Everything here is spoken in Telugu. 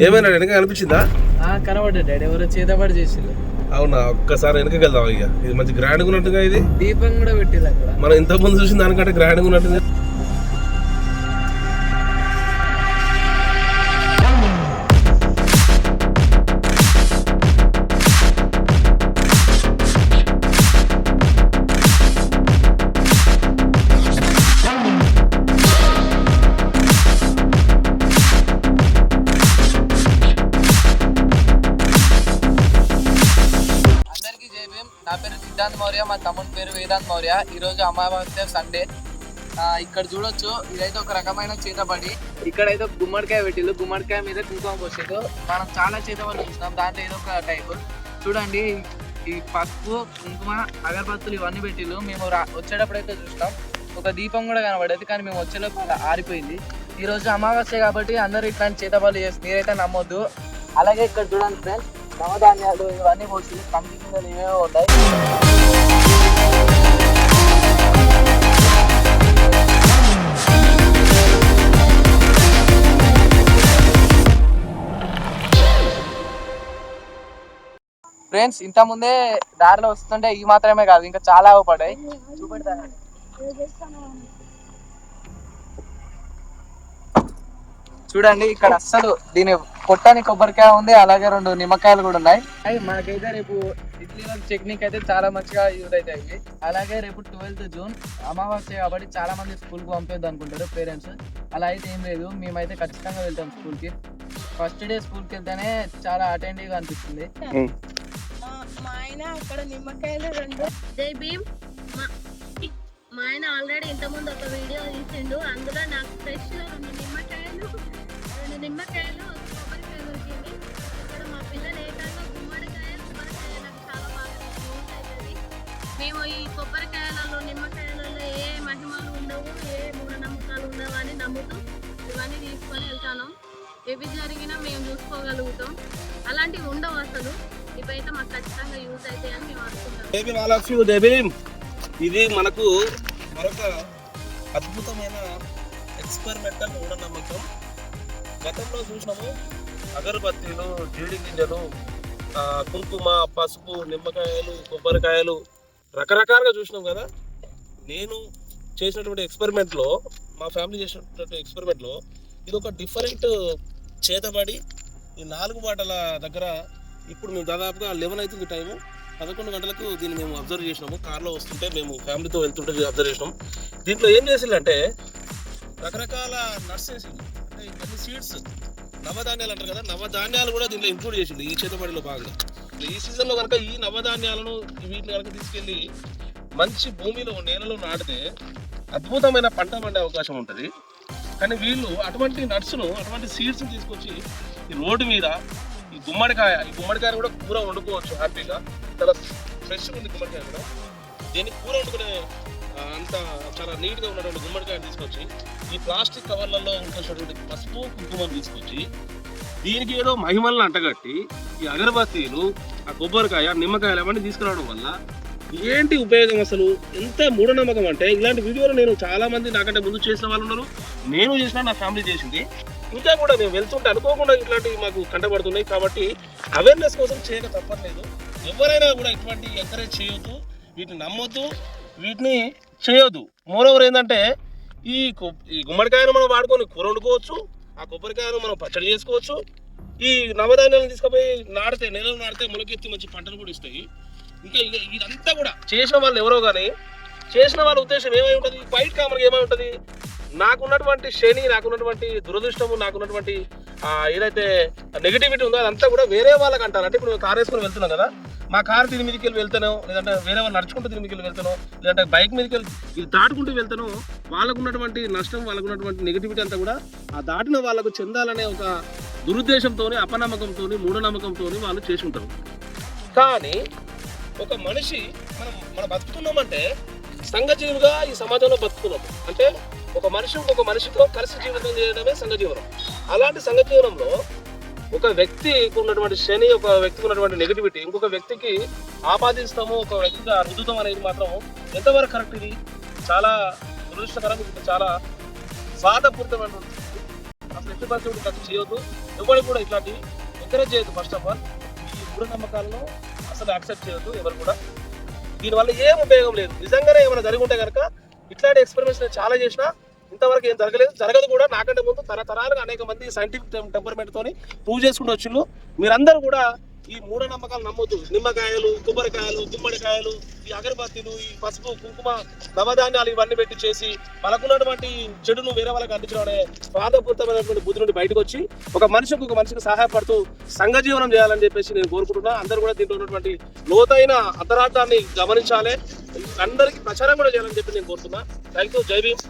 ఏమైనా వెనక కనిపించిందా? కనబడ్డా డాడీ, ఎవరో చేతబడి చేసిండు. అవునా? ఒక్కసారి వెనకకి వెళ్దాం. ఇక ఇది మంచి గ్రాండ్ గా ఉన్నట్టుగా, ఇది దీపం కూడా పెట్టింది అక్కడ. మనం ఇంతకు ముందు చూసిన దానికంటే గ్రాండ్ గా ఉన్నట్టుంది. నా పేరు సిద్ధాంత్ మౌర్య, మా తమ్ముని పేరు వేదాంత్ మౌర్య. ఈరోజు అమావాస్య సండే. ఇక్కడ చూడొచ్చు, ఇదైతే ఒక రకమైన చేతబడి. ఇక్కడైతే గుమ్మడికాయ పెట్టిల్లు, గుమ్మడికాయ మీద కుంకుమ పోసేది. మనం చాలా చేతబడులు చూసినాం, దాంట్లో ఏదో ఒక టైపు. చూడండి, ఈ పసుపు, కుంకుమ, అగరబత్తులు ఇవన్నీ పెట్టిల్లు. మేము వచ్చేటప్పుడైతే చూసినాం, ఒక దీపం కూడా కనబడేది, కానీ మేము వచ్చేలోపు ఆరిపోయింది. ఈరోజు అమావాస్య కాబట్టి అందరూ ఇట్లాంటి చేతబడులు చేసి మీరైతే నమ్మొద్దు. అలాగే ఇక్కడ చూడండి ఫ్రెండ్స్, నవధాన్యాలు ఇవన్నీ పోసి కంటి కిందలు ఏవేవో ఉంటాయి. ఫ్రెండ్స్, ఇంత ముందే దారిలో వస్తుంటే ఈ మాత్రమే కాదు, ఇంకా చాలా అవపడ్డాయి. చూపెడతాను. చూడండి, ఇక్కడ అస్సలు దీని కొట్టని కొబ్బరికాయ ఉంది, అలాగే 2 నిమ్మకాయలు కూడా ఉన్నాయి. మనకైతే రేపు ఇడ్లీలో టెక్నిక్ అయితే చాలా మంచిగా యూజ్ అవుతాయి. అలాగే రేపు 12th జూన్ అమావాస్య కాబట్టి చాలా మంది స్కూల్కి పంపేద్దు అనుకుంటారు పేరెంట్స్. అలా అయితే ఏం లేదు, మేమైతే ఖచ్చితంగా వెళ్తాం స్కూల్కి. ఫస్ట్ డే స్కూల్కి వెళ్తేనే చాలా అటెంటివ్గా అనిపిస్తుంది. మా ఆయన అక్కడ నిమ్మకాయలు 2 జై భీమ్. మా ఆయన ఆల్రెడీ ఇంతకుముందు ఒక వీడియో తీసిండు, అందులో నాకు ఫ్రెష్ 2 నిమ్మకాయలు కొబ్బరికాయ దొరికింది. ఇక్కడ మా పిల్లలు ఏకంగా కొబ్బరికాయ నాకు చాలా బాగా యూజ్ అవుతుంది. మేము ఈ కొబ్బరికాయలలో నిమ్మకాయలలో ఏ మహిమలు ఉండవు, ఏ మూఢనమ్మకాలు ఉండవు అని నమ్ముతూ ఇవన్నీ తీసుకొని వెళ్తాను. ఏవి జరిగినా మేము చూసుకోగలుగుతాం, అలాంటివి ఉండవు అసలు. ఇవైతే మాకు ఖచ్చితంగా యూజ్ అవుతాయి అని మేము అనుకుంటాం. ఇది మనకు మరొక అద్భుతమైన ఎక్స్పెరిమెంటల్ మూఢనమ్మకం. గతంలో చూసినాము, అగరబత్తీలు, జీడి గింజలు, కుంకుమ, పసుపు, నిమ్మకాయలు, కొబ్బరికాయలు రకరకాలుగా చూసినాం కదా. నేను చేసినటువంటి ఎక్స్పెరిమెంట్లో, మా ఫ్యామిలీ చేసినటువంటి ఎక్స్పెరిమెంట్లో ఇది ఒక డిఫరెంట్ చేతబడి. ఈ 4 బాటల దగ్గర ఇప్పుడు మేము దాదాపుగా 11 అవుతుంది టైము. 11 గంటలకు దీన్ని మేము అబ్జర్వ్ చేసినాము. కార్లో వస్తుంటే మేము ఫ్యామిలీతో వెళ్తుంటే అబ్జర్వ్ చేసినాం. దీంట్లో ఏం చేసిందంటే రకరకాల నట్స్ వేసింది, అంటే ఇవన్నీ సీడ్స్, నవధాన్యాలు అంటారు కదా, నవధాన్యాలు కూడా దీంట్లో ఇంక్లూడ్ చేసింది ఈ చేతబడిలో భాగంగా. ఈ సీజన్లో కనుక ఈ నవధాన్యాలను వీటిని కనుక తీసుకెళ్ళి మంచి భూమిలో, నేలలో నాటితే అద్భుతమైన పంట పండే అవకాశం ఉంటుంది. కానీ వీళ్ళు అటువంటి నట్స్ను, అటువంటి సీడ్స్ని తీసుకొచ్చి ఈ రోడ్డు మీద ఈ గుమ్మడికాయను కూడా కూర వండుకోవచ్చు హ్యాపీగా. చాలా ఫ్రెష్గా ఉంది గుమ్మడికాయ కూడా. దీన్ని కూర వండుకునే అంత చాలా నీట్గా ఉన్నటువంటి గుమ్మడికాయను తీసుకొచ్చి ఈ ప్లాస్టిక్ కవర్లలో ఉంటున్నటువంటి పసుపు, కుంకుమను తీసుకొచ్చి దీనికి ఏదో మహిమలను అంటగట్టి ఈ అగరబత్తీలు, ఆ కొబ్బరికాయ, నిమ్మకాయలు అవన్నీ తీసుకురావడం వల్ల ఏంటి ఉపయోగం? అసలు ఎంత మూఢనమ్మకం అంటే, ఇలాంటి వీడియోలు నేను చాలా మంది నాకంటే ముందు చేసిన వాళ్ళు ఉన్నారు, నేను చేసిన, నా ఫ్యామిలీ చేసింది. ఇంకా కూడా మేము వెళ్తుంటే అనుకోకుండా ఇట్లాంటివి మాకు కంటపడుతున్నాయి. కాబట్టి అవేర్నెస్ కోసం చేయక తప్పట్లేదు. ఎవరైనా కూడా ఇటువంటి ఎంకరేజ్ చేయొద్దు, వీటిని నమ్మొద్దు, వీటిని చేయొద్దు. మోరోవర్ ఏంటంటే ఈ గుమ్మడికాయను మనం వాడుకొని కూర వండుకోవచ్చు, ఆ కొబ్బరికాయను మనం పచ్చడి చేసుకోవచ్చు. ఈ నవధాన్యాలను తీసుకుపోయి నాడితే, నెలలు నాడితే మొలకెత్తి మంచి పంటలు కూడా ఇస్తాయి. ఇంకా ఇదంతా కూడా చేసిన వాళ్ళు ఎవరో కానీ, చేసిన వాళ్ళ ఉద్దేశం ఏమై ఉంటుంది, బయట కామన్గా ఏమై ఉంటుంది, నాకున్నటువంటి శని, నాకున్నటువంటి దురదృష్టము, నాకున్నటువంటి ఏదైతే నెగిటివిటీ ఉందో అదంతా కూడా వేరే వాళ్ళకి అంటారు. అంటే ఇప్పుడు కార్ వేసుకొని వెళ్తున్నాం కదా, మా కార్ దీని మీదకి వెళ్ళి వెళ్తాను, లేదంటే వేరే వాళ్ళు నడుచుకుంటూ దీని మీదకి వెళ్ళి వెళ్తాను, లేదంటే బైక్ మీదకి వెళ్ళి ఇది దాటుకుంటూ వెళ్తాను, వాళ్ళకు ఉన్నటువంటి నష్టం, వాళ్ళకు ఉన్నటువంటి నెగిటివిటీ అంతా కూడా ఆ దాటిన వాళ్ళకు చెందాలనే ఒక దురుద్దేశంతో, అపనమ్మకంతో, మూఢనమ్మకంతో వాళ్ళు చేసి ఉంటారు. కానీ ఒక మనిషి మనం బతుకుతున్నామంటే సంఘజీవులుగా ఈ సమాజంలో బతుకుతున్నాం. అంటే ఒక మనిషి ఇంకొక మనిషితో కలిసి జీవితం చేయడమే సంఘజీవనం. అలాంటి సంఘజీవనంలో ఒక వ్యక్తికి ఉన్నటువంటి శని, ఒక వ్యక్తికి ఉన్నటువంటి నెగిటివిటీ ఇంకొక వ్యక్తికి ఆపాదిస్తాము, ఒక వ్యక్తిగా రుద్దుతాం అనేది మాత్రం ఎంతవరకు కరెక్ట్? ఇది చాలా దురదృష్టకరం, ఇది చాలా స్వార్థపూరితమైన అసలు ఎట్టి పరిస్థితులు ఖర్చు చేయొద్దు. ఎవరు కూడా ఇట్లాంటి ఎంకరేజ్ చేయొద్దు. ఫస్ట్ ఆఫ్ ఆల్ ఈ మూఢనమ్మకాలను అసలు యాక్సెప్ట్ చేయొద్దు ఎవరు కూడా. దీనివల్ల ఏం ఉపయోగం లేదు. నిజంగానే ఏమైనా జరిగి ఉంటే కనుక ఇట్లాంటి ఎక్స్పెరిమెంట్స్ నేను చాలా చేసినా ఇంతవరకు ఏం జరగదు కూడా. నాకంటే ముందు తరతరాలుగా అనేక మంది సైంటిఫిక్ టెంపర్మెంట్ తోని ప్రూవ్ చేసుకుంటూ వచ్చిండ్రు. మీరందరూ కూడా ఈ మూఢనమ్మకాలు నమ్మొద్దు. నిమ్మకాయలు, కొబ్బరికాయలు, గుమ్మడికాయలు, ఈ అగరబత్తీలు, ఈ పసుపు, కుంకుమ, నవధాన్యాలు ఇవన్నీ పెట్టి చేసి మనకున్నటువంటి చెడును వేరే వాళ్ళకి అందించడం అనే స్వార్థపూరితమైనటువంటి బుద్ధి నుండి బయటకు వచ్చి ఒక మనిషికి సహాయపడుతూ సంఘజీవనం చేయాలని చెప్పేసి నేను కోరుకుంటున్నా. అందరూ కూడా దీంట్లో ఉన్నటువంటి లోతైన అంతరార్థాన్ని గమనించాలి, అందరికీ ప్రచారం కూడా చేయాలని చెప్పి నేను కోరుతున్నా. Thank you. జై భీమ్.